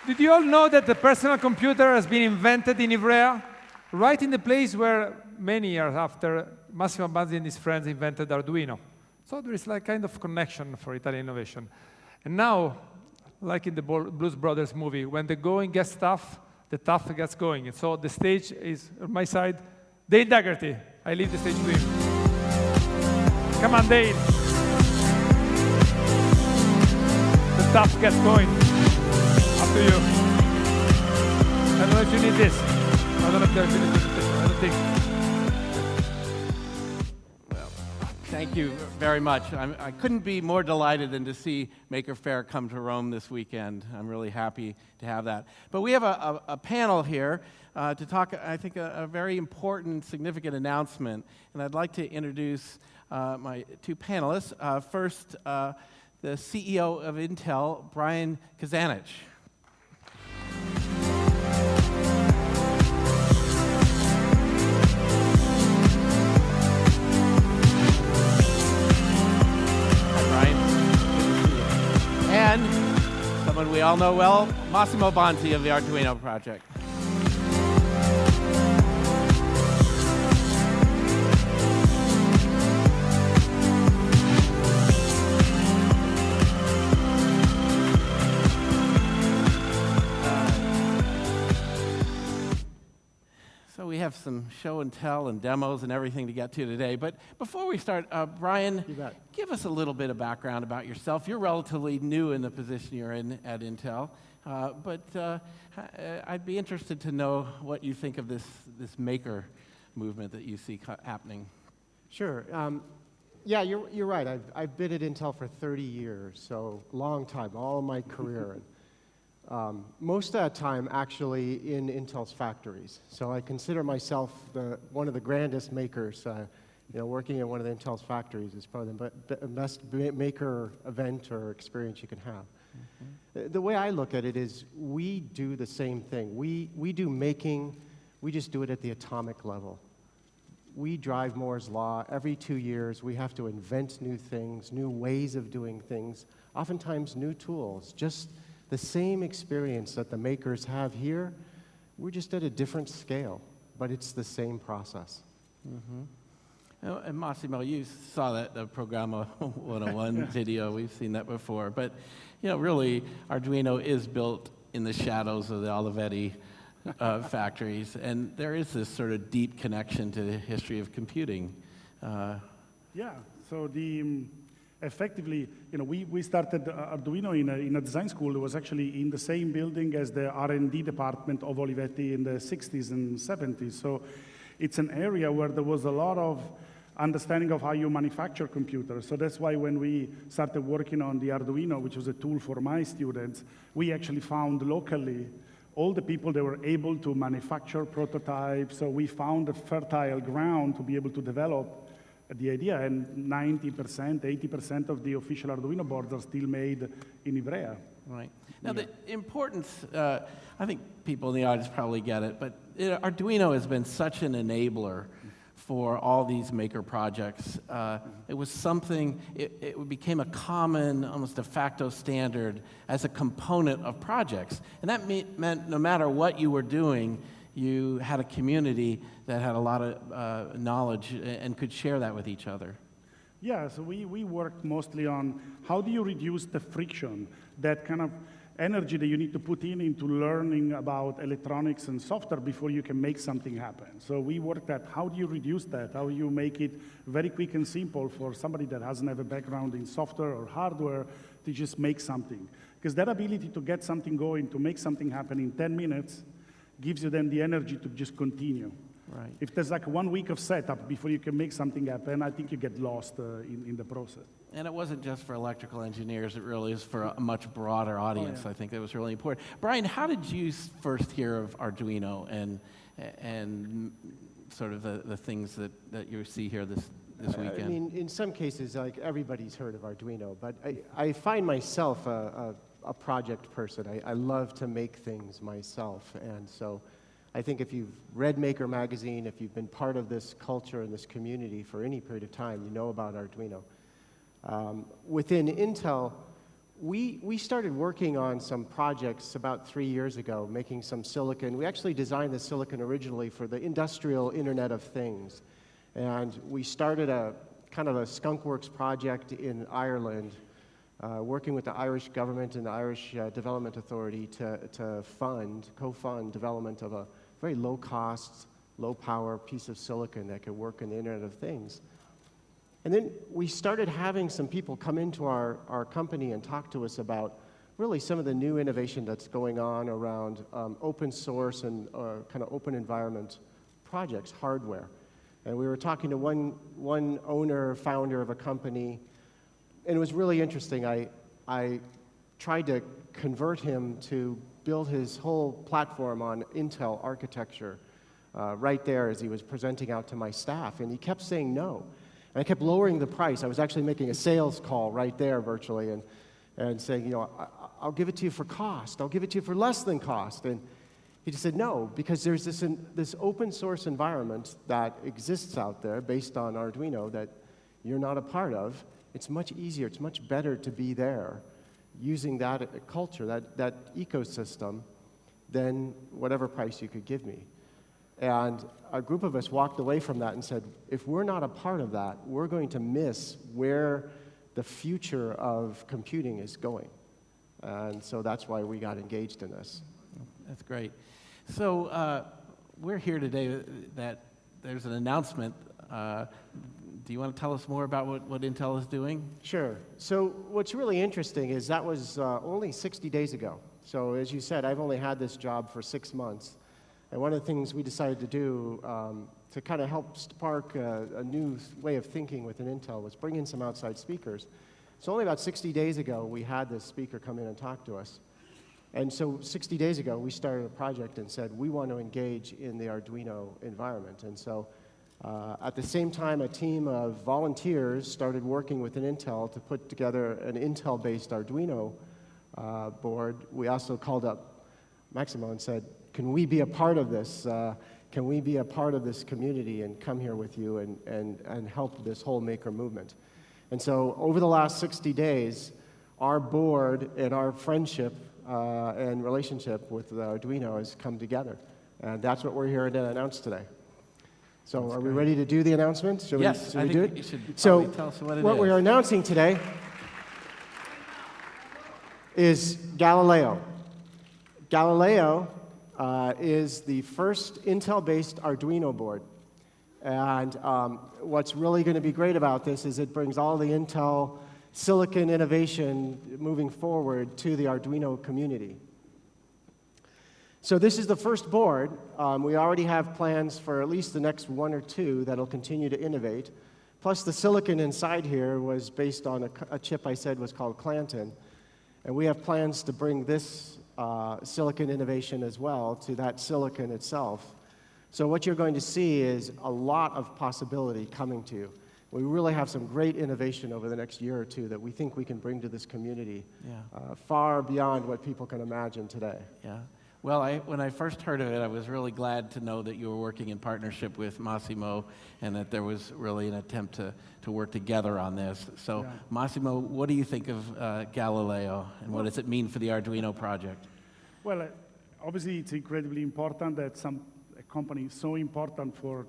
Did you all know that the personal computer has been invented in Ivrea? Right in the place where many years after Massimo Banzi and his friends invented Arduino. So there is like kind of connection for Italian innovation. And now, like in the Blues Brothers movie, when the going gets tough, the tough gets going. And so the stage is on my side. Dale Dougherty, I leave the stage to him. Come on, Dale. The tough gets going. Up to you. I don't know if you need this. I don't know if there's any presentation. I don't think. Well, thank you very much. I couldn't be more delighted than to see Maker Faire come to Rome this weekend. I'm really happy to have that. But we have a panel here to talk, I think, a very important, significant announcement. And I'd like to introduce my two panelists. First, the CEO of Intel, Brian Kazanich. And someone we all know well, Massimo Banzi of the Arduino project. So we have some show and tell and demos and everything to get to today. But before we start, Brian, give us a little bit of background about yourself. You're relatively new in the position you're in at Intel, but I'd be interested to know what you think of this maker movement that you see happening. Sure. Yeah, you're right. I've been at Intel for 30 years, so long time, all of my career. Most of that time actually in Intel's factories. So I consider myself one of the grandest makers. Working in one of the Intel's factories is probably the best maker event or experience you can have. Mm-hmm. The way I look at it is we do the same thing. We do making, we just do it at the atomic level. We drive Moore's Law. Every 2 years we have to invent new things, new ways of doing things, oftentimes new tools. Just the same experience that the makers have here, we're just at a different scale, but it's the same process. Mm-hmm. And Massimo, you saw that the Programma 101 video. We've seen that before. But really, Arduino is built in the shadows of the Olivetti factories, and there is this sort of deep connection to the history of computing. Yeah. So effectively, we started Arduino in a design school. It was actually in the same building as the R&D department of Olivetti in the 60s and 70s. So it's an area where there was a lot of understanding of how you manufacture computers. So that's why when we started working on the Arduino, which was a tool for my students, we actually found locally all the people that were able to manufacture prototypes. So we found a fertile ground to be able to develop the idea, and 90%, 80% of the official Arduino boards are still made in Ivrea. Right. Now, the importance, I think people in the audience probably get it, but Arduino has been such an enabler for all these maker projects. It was something, it became a common, almost de facto standard as a component of projects. And that meant no matter what you were doing, you had a community that had a lot of knowledge and could share that with each other. Yeah, so we worked mostly on how do you reduce the friction, that kind of energy that you need to put into learning about electronics and software before you can make something happen. So we worked at how do you reduce that, how you make it very quick and simple for somebody that doesn't have a background in software or hardware to just make something. Because that ability to get something going, to make something happen in 10 minutes, gives you then the energy to just continue. Right. If there's like 1 week of setup before you can make something happen, I think you get lost in the process. And it wasn't just for electrical engineers, it really is for a much broader audience. I think that was really important. Brian, how did you first hear of Arduino and sort of the things that you see here this weekend? I mean, in some cases, like everybody's heard of Arduino, but I find myself a project person. I love to make things myself, and so I think if you've read Maker Magazine, if you've been part of this culture and this community for any period of time, you know about Arduino. Within Intel, we started working on some projects about 3 years ago, making some silicon. We actually designed the silicon originally for the industrial Internet of Things. And we started a kind of a skunkworks project in Ireland, working with the Irish government and the Irish Development Authority to co-fund development of a very low-cost, low-power piece of silicon that could work in the Internet of Things. And then we started having some people come into our company and talk to us about really some of the new innovation that's going on around open source and kind of open environment projects, hardware. And we were talking to one owner, founder of a company, and it was really interesting. I tried to convert him to build his whole platform on Intel architecture right there as he was presenting out to my staff, and he kept saying no. And I kept lowering the price. I was actually making a sales call right there virtually and saying, you know, I'll give it to you for cost. I'll give it to you for less than cost. And he just said no, because there's this open source environment that exists out there based on Arduino that you're not a part of. It's much easier, it's much better to be there using that culture, that ecosystem, than whatever price you could give me. And a group of us walked away from that and said, if we're not a part of that, we're going to miss where the future of computing is going. And so that's why we got engaged in this. That's great. So we're here today that there's an announcement. Do you want to tell us more about what Intel is doing? Sure. So what's really interesting is that was only 60 days ago. So as you said, I've only had this job for 6 months. And one of the things we decided to do to kind of help spark a new way of thinking within Intel was bring in some outside speakers. So only about 60 days ago, we had this speaker come in and talk to us. And so 60 days ago, we started a project and said, we want to engage in the Arduino environment. And so at the same time, a team of volunteers started working within Intel to put together an Intel-based Arduino board. We also called up Massimo and said, can we be a part of this? Can we be a part of this community and come here with you and help this whole maker movement? And so over the last 60 days, our board and our friendship and relationship with the Arduino has come together. And that's what we're here to announce today. So That's are great. we ready to do the announcement? Should Yes, we I do think it? you should So probably tell us what it what is. we are announcing today is Galileo. Galileo is the first Intel-based Arduino board. And what's really going to be great about this is it brings all the Intel silicon innovation moving forward to the Arduino community. So this is the first board. We already have plans for at least the next 1 or 2 that'll continue to innovate. Plus the silicon inside here was based on a chip I said was called Clanton. And we have plans to bring this silicon innovation as well to that silicon itself. So what you're going to see is a lot of possibility coming to you. We really have some great innovation over the next year or 2 that we think we can bring to this community, far beyond what people can imagine today. Yeah. Well, when I first heard of it, I was really glad to know that you were working in partnership with Massimo and that there was really an attempt to work together on this. So, Yeah. Massimo, what do you think of Galileo and what does it mean for the Arduino project? Well, obviously it's incredibly important that a company so important for,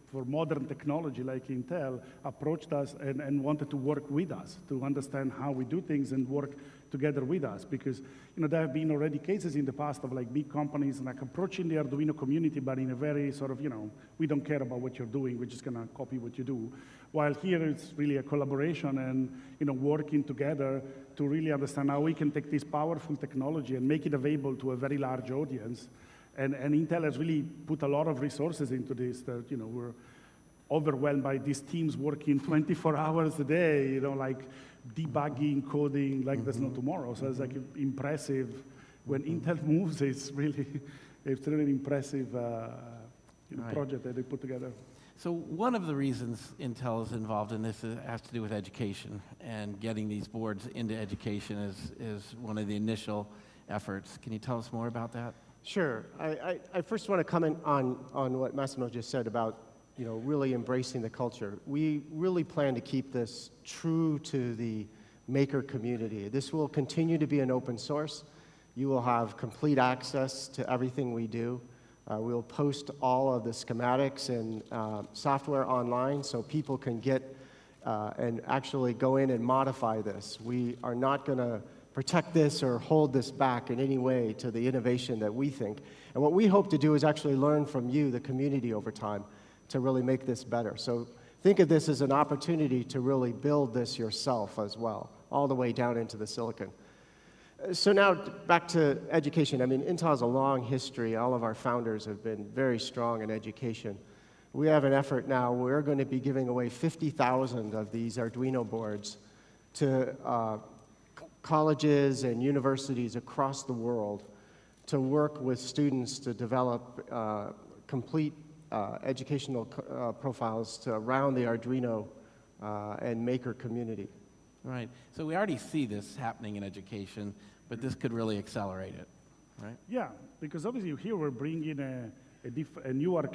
for modern technology like Intel approached us and wanted to work with us to understand how we do things and work together with us, because there have been already cases in the past of like big companies like approaching the Arduino community, but in a very sort of we don't care about what you're doing, we're just gonna copy what you do. While here it's really a collaboration and working together to really understand how we can take this powerful technology and make it available to a very large audience. And Intel has really put a lot of resources into this. That we're overwhelmed by these teams working 24 hours a day, like debugging, coding, like there's no tomorrow. So it's like impressive. When Intel moves, it's really an impressive project that they put together. So one of the reasons Intel is involved in this has to do with education, and getting these boards into education is one of the initial efforts. Can you tell us more about that? Sure. I first want to comment on what Massimo just said about really embracing the culture. We really plan to keep this true to the maker community. This will continue to be an open source. You will have complete access to everything we do. We'll post all of the schematics and software online so people can get and actually go in and modify this. We are not going to protect this or hold this back in any way to the innovation that we think. And what we hope to do is actually learn from you, the community, over time to really make this better. So think of this as an opportunity to really build this yourself as well, all the way down into the silicon. So now back to education. I mean, Intel has a long history. All of our founders have been very strong in education. We have an effort now. We're going to be giving away 50,000 of these Arduino boards to colleges and universities across the world to work with students to develop complete educational profiles around the Arduino and maker community. Right. So we already see this happening in education, but this could really accelerate it, right? Yeah, because obviously here we're bringing a new an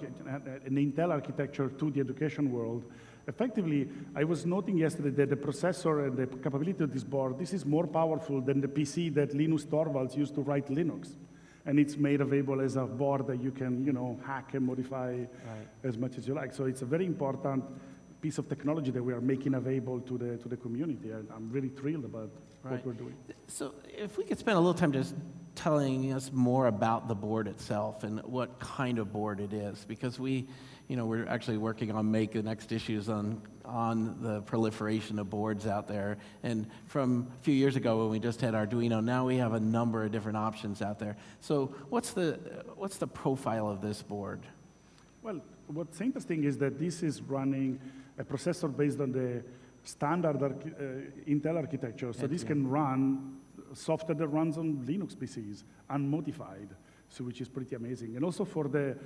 Intel architecture to the education world. Effectively, I was noting yesterday that the processor and the capability of this board, this is more powerful than the PC that Linus Torvalds used to write Linux. And it's made available as a board that you can, hack and modify as much as you like. So it's a very important piece of technology that we are making available to the community. And I'm really thrilled about what we're doing. So if we could spend a little time just telling us more about the board itself and what kind of board it is, because we're actually working on Make the next issues on the proliferation of boards out there. And from a few years ago when we just had Arduino, now we have a number of different options out there. So what's the profile of this board? Well, what's interesting is that this is running a processor based on the standard Intel architecture. So this can run software that runs on Linux PCs, unmodified, so which is pretty amazing. And also for the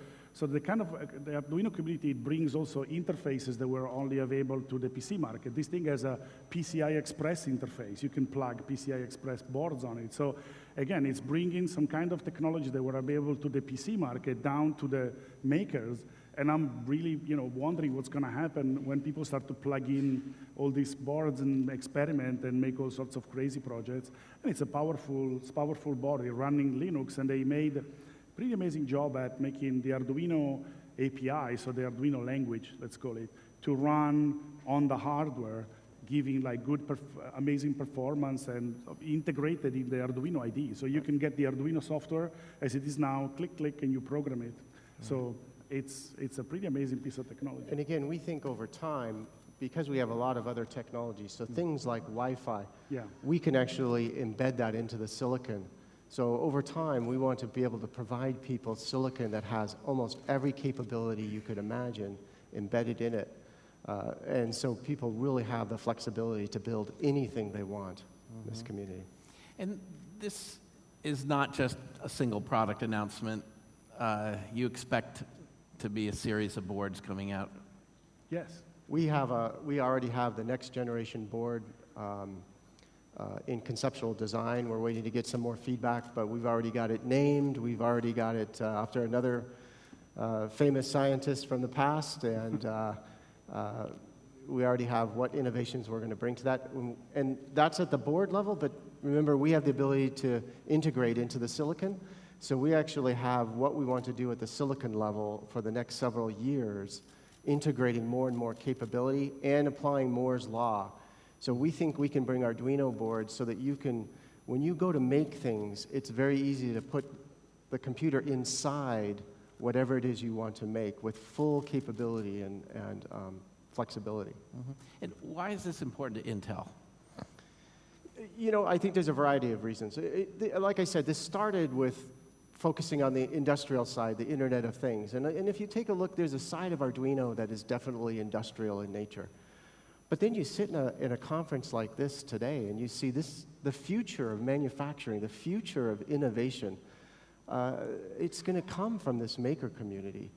Arduino community, it brings also interfaces that were only available to the PC market. This thing has a PCI Express interface. You can plug PCI Express boards on it. So again, it's bringing some kind of technology that were available to the PC market down to the makers. And I'm really, wondering what's going to happen when people start to plug in all these boards and experiment and make all sorts of crazy projects. And it's a powerful board. They're running Linux, and they made a pretty amazing job at making the Arduino API, so the Arduino language, let's call it, to run on the hardware, giving like good, amazing performance and integrated in the Arduino IDE. So you can get the Arduino software as it is now, click, click, and you program it. So it's a pretty amazing piece of technology. And again, we think over time, because we have a lot of other technologies, so things like Wi-Fi, we can actually embed that into the silicon. So over time, we want to be able to provide people silicon that has almost every capability you could imagine embedded in it. And so people really have the flexibility to build anything they want in this community. And this is not just a single product announcement. You expect to be a series of boards coming out? Yes. We already have the next generation board in conceptual design. We're waiting to get some more feedback, but we've already got it named. We've already got it after another famous scientist from the past, and we already have what innovations we're going to bring to that. And that's at the board level, but remember, we have the ability to integrate into the silicon. So we actually have what we want to do at the silicon level for the next several years, integrating more and more capability and applying Moore's law. So we think we can bring Arduino boards so that you can, when you go to make things, it's very easy to put the computer inside whatever it is you want to make with full capability and flexibility. And why is this important to Intel? I think there's a variety of reasons. Like I said, this started with focusing on the industrial side, the Internet of Things. And if you take a look, there's a side of Arduino that is definitely industrial in nature. But then you sit in a conference like this today, and you see the future of manufacturing, the future of innovation. It's going to come from this maker community.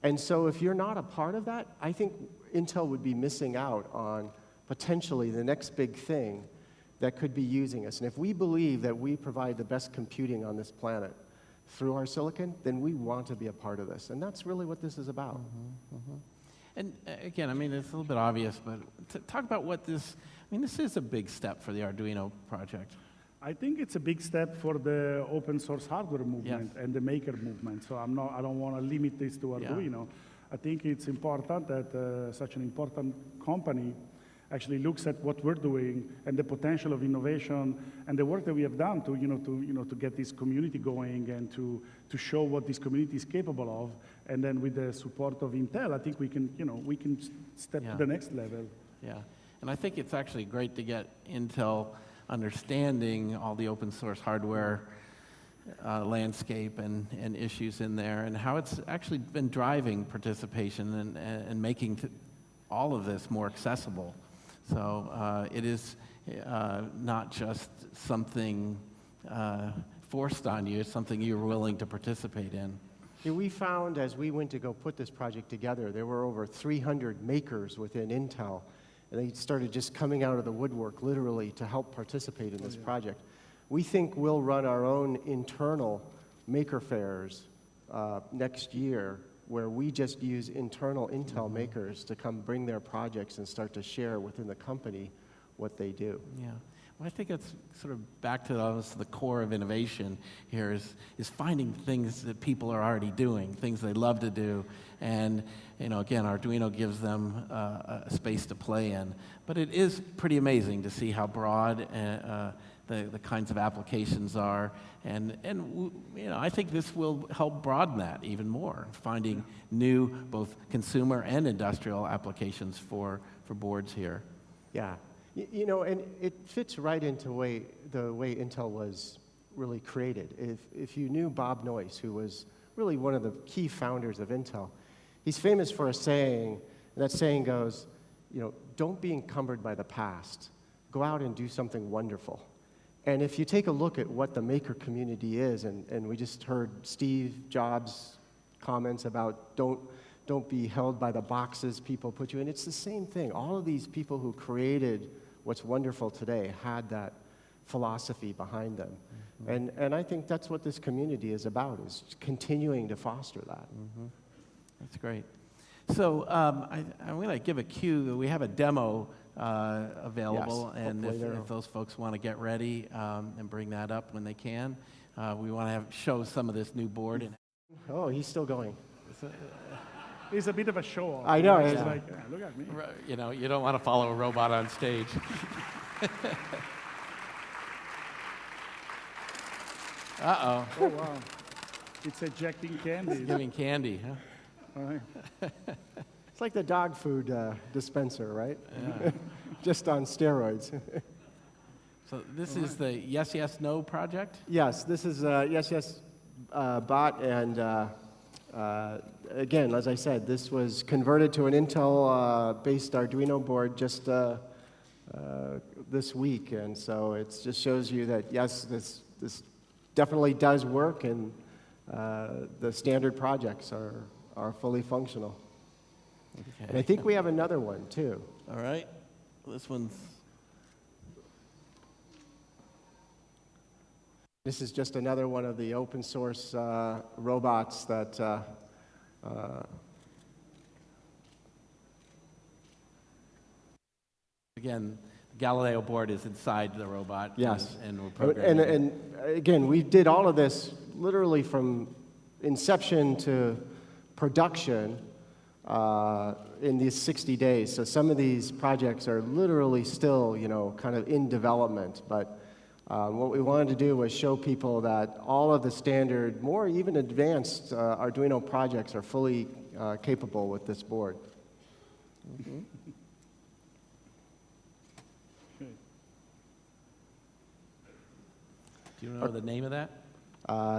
And so if you're not a part of that, I think Intel would be missing out on potentially the next big thing that could be using us. And if we believe that we provide the best computing on this planet through our silicon, then we want to be a part of this. And that's really what this is about. And again, I mean, it's a little bit obvious, but talk about what this, I mean, this is a big step for the Arduino project. I think it's a big step for the open source hardware movement Yes. and the maker movement. So I don't want to limit this to Arduino. I think it's important that such an important company actually looks at what we're doing and the potential of innovation and the work that we have done to get this community going and to show what this community is capable of. And then with the support of Intel, I think we can step to the next level. Yeah, and I think it's actually great to get Intel understanding all the open source hardware landscape and issues in there, and how it's actually been driving participation and making all of this more accessible. So it is not just something forced on you, it's something you're willing to participate in. Yeah, we found as we went to go put this project together, there were over 300 makers within Intel, and they started just coming out of the woodwork, literally, to help participate in this project. We think we'll run our own internal maker fairs next year, where we just use internal Intel makers to come bring their projects and start to share within the company what they do. Yeah. Well, I think it's sort of back to the core of innovation here is finding things that people are already doing, things they love to do, and again, Arduino gives them a space to play in. But it is pretty amazing to see how broad the kinds of applications are, and I think this will help broaden that even more, finding new both consumer and industrial applications for boards here. Yeah. And it fits right into the way Intel was really created. If you knew Bob Noyce, who was really one of the key founders of Intel, he's famous for a saying, and that saying goes, don't be encumbered by the past. Go out and do something wonderful. And if you take a look at what the maker community is, and we just heard Steve Jobs' comments about don't be held by the boxes people put you in, it's the same thing. All of these people who created what's wonderful today had that philosophy behind them. Mm-hmm. And I think that's what this community is about, is continuing to foster that. Mm-hmm. That's great. So I'm going to give a cue. We have a demo available, yes, and if those folks want to get ready and bring that up when they can, we want to show some of this new board. Oh, he's still going. It's a bit of a show-off. I know. It's like, look at me. You don't want to follow a robot on stage. Uh-oh. Oh, wow. It's ejecting candy. It's giving candy, huh? All right. It's like the dog food dispenser, right? Yeah. Just on steroids. So this is the Yes, Yes, No project? Yes, this is Yes, Yes bot, and again, as I said, this was converted to an Intel-based Arduino board just this week, and so it just shows you that, yes, this definitely does work, and the standard projects are fully functional. Okay. And I think we have another one, too. All right. This one's... This is just another one of the open source robots that Again, the Galileo board is inside the robot. Yes. And we're programming. And again, we did all of this literally from inception to production in these 60 days. So some of these projects are literally still, kind of in development. But what we wanted to do was show people that all of the standard, more even advanced Arduino projects are fully capable with this board. Mm-hmm. Do you know the name of that?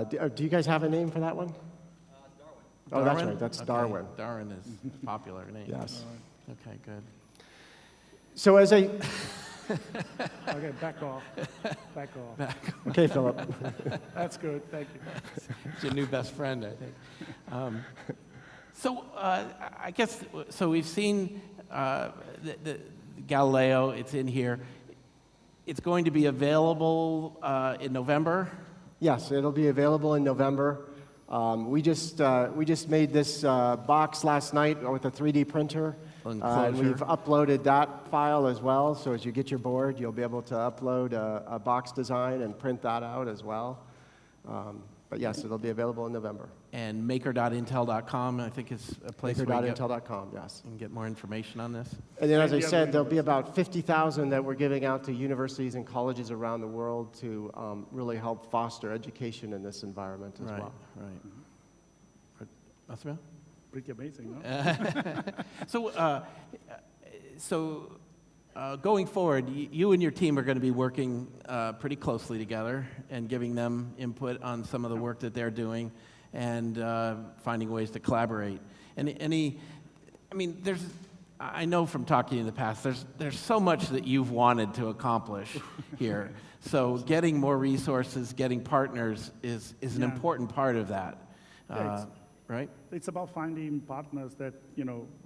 Do you guys have a name for that one? Darwin. Oh, that's right. That's okay. Darwin. Darwin is a popular name. Yes. Okay, good. So as I... Okay, back off. Back off. Okay, Philip. That's good. Thank you. It's your new best friend, I think. I guess, so we've seen the Galileo, it's in here. It's going to be available in November? Yes, it'll be available in November. We just made this box last night with a 3D printer. And we've uploaded that file as well. So as you get your board, you'll be able to upload a box design and print that out as well. But yes, it'll be available in November. And maker.intel.com, I think, is a place where you Maker.intel.com, yes. can get more information on this. And then, as I said, there'll be about 50,000 that we're giving out to universities and colleges around the world to really help foster education in this environment as well. Right. Massimo? Pretty amazing, no? So going forward, you and your team are going to be working pretty closely together and giving them input on some of the work that they're doing and finding ways to collaborate. I know from talking in the past, there's so much that you've wanted to accomplish here. So getting more resources, getting partners is an important part of that. Right? It's about finding partners that,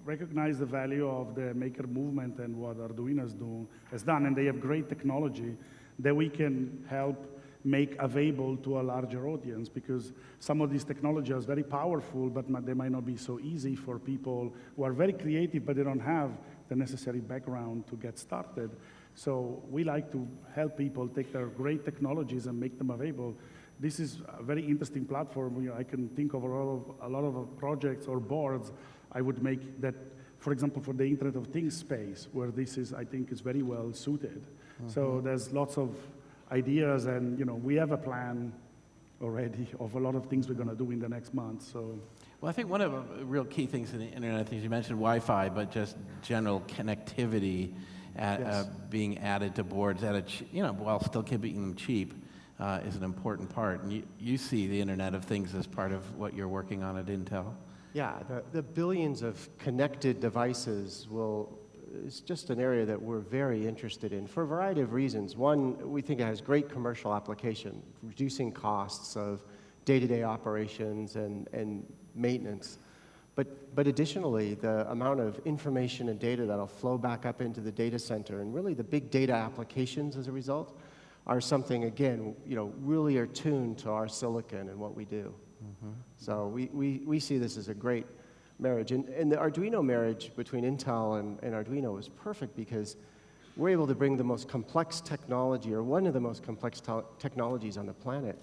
recognize the value of the maker movement and what Arduino has done, and they have great technology that we can help make available to a larger audience, because some of these technologies are very powerful, but they might not be so easy for people who are very creative, but they don't have the necessary background to get started. So we like to help people take their great technologies and make them available. This is a very interesting platform. I can think of a lot of projects or boards I would make that, for example, for the Internet of Things space, where this is, I think, is very well suited. So there's lots of ideas, and we have a plan already of a lot of things we're going to do in the next month. So. Well, I think one of the real key things in the Internet of Things, you mentioned Wi-Fi, but just general connectivity being added to boards at while still keeping them cheap. Is an important part. And you see the Internet of Things as part of what you're working on at Intel. Yeah, the billions of connected devices is just an area that we're very interested in for a variety of reasons. One, we think it has great commercial application, reducing costs of day-to-day operations and maintenance. But additionally, the amount of information and data that'll flow back up into the data center, and really the big data applications as a result, are something, again, really are tuned to our silicon and what we do. So we see this as a great marriage. And the Arduino marriage between Intel and Arduino is perfect, because we're able to bring the most complex technology, or one of the most complex technologies on the planet,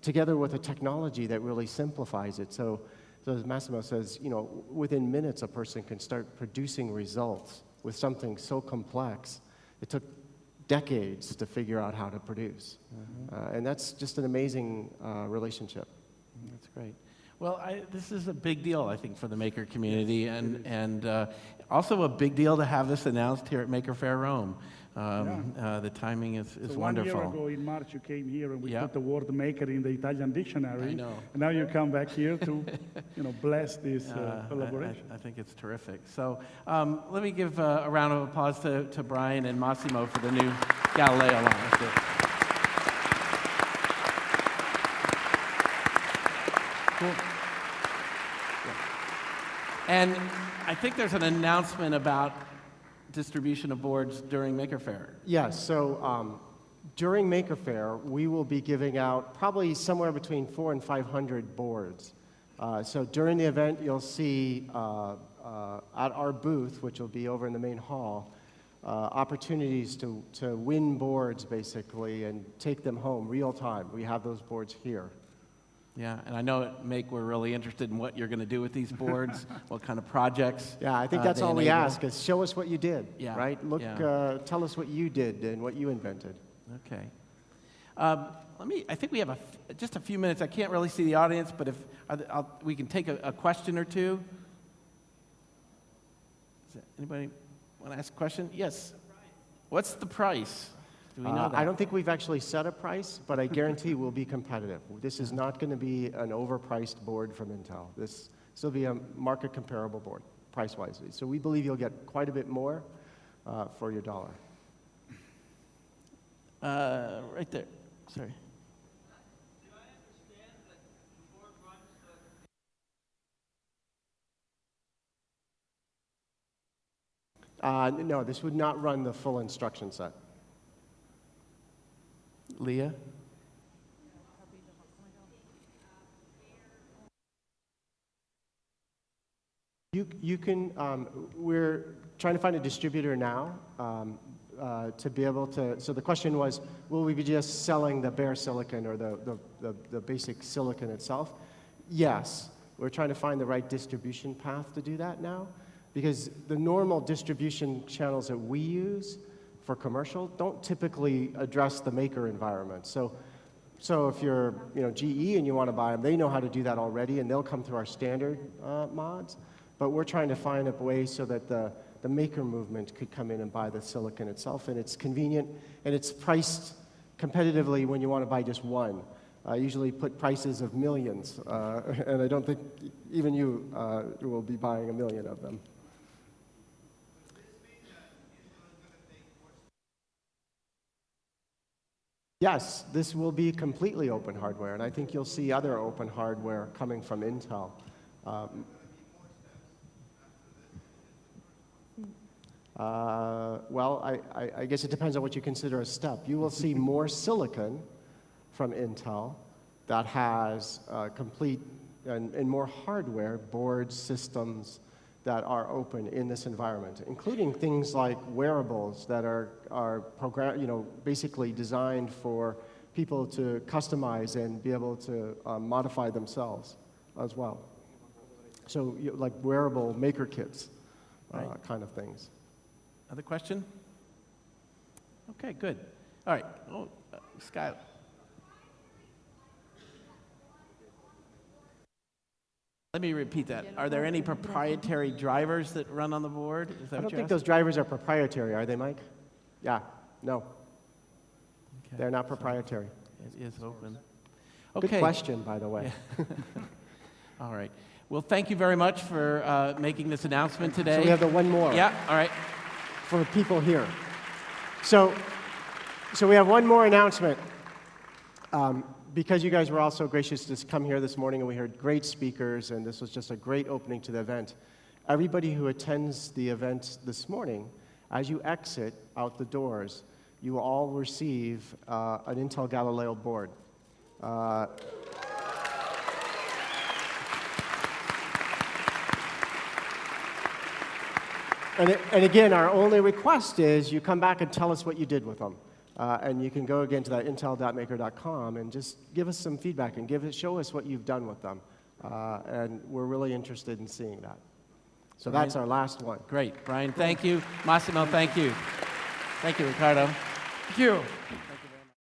together with a technology that really simplifies it. So as Massimo says, within minutes a person can start producing results with something so complex. It took decades to figure out how to produce. And that's just an amazing relationship. That's great. Well, this is a big deal, I think, for the maker community, and also a big deal to have this announced here at Maker Faire Rome. The timing is wonderful. 1 year ago in March, you came here and we put the word maker in the Italian dictionary. I know. And now you come back here to bless this collaboration. I think it's terrific. So let me give a round of applause to Brian and Massimo for the new Galileo line. That's it. Cool. And I think there's an announcement about distribution of boards during Maker Faire. Yes, so during Maker Faire, we will be giving out probably somewhere between 400 and 500 boards. So during the event, you'll see at our booth, which will be over in the main hall, opportunities to win boards, basically, and take them home real time. We have those boards here. Yeah, and I know at Make we're really interested in what you're going to do with these boards, what kind of projects. Yeah, I think that's all we ask, is show us what you did, right? Look, tell us what you did and what you invented. Okay. I think we have just a few minutes. I can't really see the audience, but if we can take a question or two. Anybody want to ask a question? Yes. What's the price? Do we know that? I don't think we've actually set a price, but I guarantee we'll be competitive. This is not going to be an overpriced board from Intel. This will be a market comparable board, price-wise. So we believe you'll get quite a bit more for your dollar. Right there. Sorry. Do I understand that the board runs No, this would not run the full instruction set. Leah? You can, we're trying to find a distributor now to be able to, so the question was, will we be just selling the bare silicon or the basic silicon itself? Yes, we're trying to find the right distribution path to do that now, because the normal distribution channels that we use for commercial don't typically address the maker environment. So if you're GE and you want to buy them, they know how to do that already, and they'll come through our standard mods. But we're trying to find a way so that the maker movement could come in and buy the silicon itself, and it's convenient, and it's priced competitively when you want to buy just one. I usually put prices of millions, and I don't think even you will be buying 1 million of them. Yes, this will be completely open hardware, and I think you'll see other open hardware coming from Intel. Well, I guess it depends on what you consider a step. You will see more silicon from Intel that has complete and more hardware, board systems that are open in this environment, including things like wearables that are basically designed for people to customize and be able to modify themselves as well. So like wearable maker kits, kind of things. Other question? Okay, good. All right. Oh, Scott. Let me repeat that. Are there any proprietary drivers that run on the board? Is that I don't what you're think those drivers are proprietary, are they, Mike? Yeah, no. asking? They're not proprietary. It is open. Good question, by the way. Yeah. All right. Well, thank you very much for making this announcement today. So we have the one more. Yeah, all right. For people here. So we have one more announcement. Because you guys were all so gracious to come here this morning and we heard great speakers and this was just a great opening to the event. Everybody who attends the event this morning, as you exit out the doors, you will all receive an Intel Galileo board. And again, our only request is you come back and tell us what you did with them. And you can go again to that intel.maker.com and just give us some feedback and show us what you've done with them. And we're really interested in seeing that. So Brian, that's our last one. Great. Brian, thank you. Massimo, thank you. Thank you, Ricardo. Thank you.